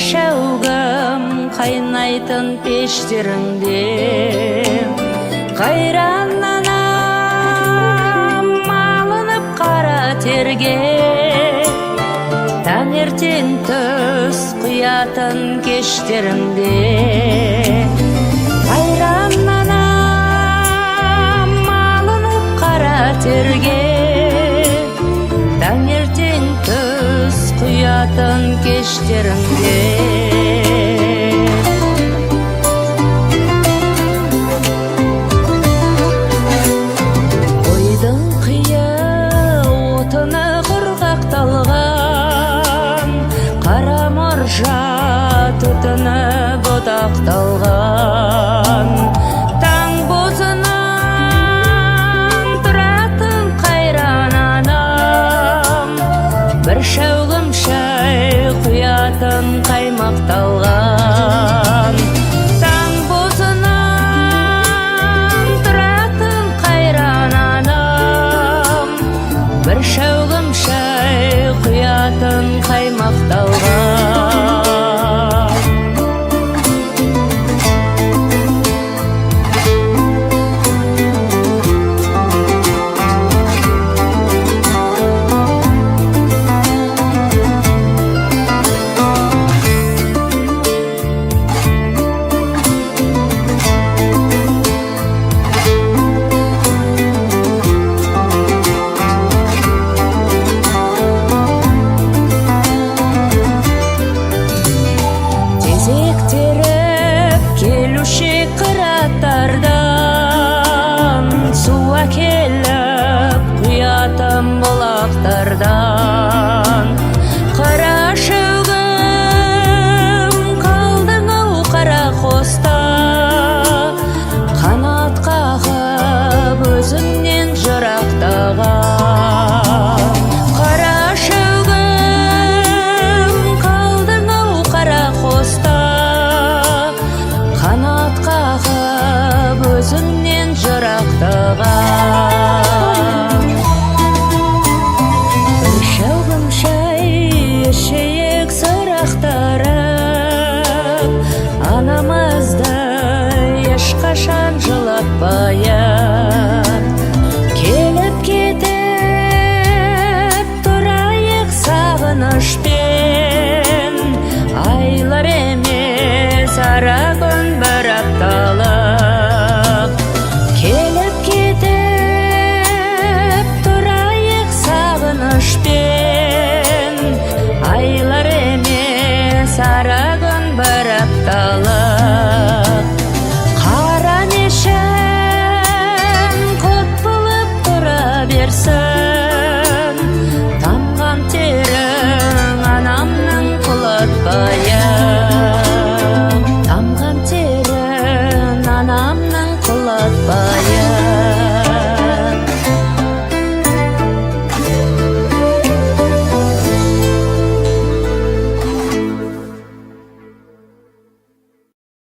шәугім қайнайтын пештеріңде қайран анам малынып қара терге таңертең түс құятын кештеріңде қайран анам малынып қара терге таңертең түс құятын кештеріңде қойдың қия отыны құрғақталған қара мұржа түтіні бұтақталған таң бозынан тұратын қайран анам бір шәугім шай құятын қаймақталған таң бозынан тұратын қайран анам бір шәугім шай құятын қаймақталған тезектеріп келуші қыраттардан су әкеліп құятын бұлақтардан қара шәугім қалдың ау қара қоста қанат қағып өзіңнен жырақтаған қара шәугім қалдың ау қара қоста қанат қағып өзіңнен жырақтаған бір шәугім шай ішейік сырақтарып анамызды ешқашан жылатпайық келіп кетіп тұрайық сағынышпен айлар емес ара күн бір апталық келіп кетіп тұрайық сағынышпен айлар емес ара күн бір апталық қара нешен құт болып тұра берсін тамған терің анамның құлатпайы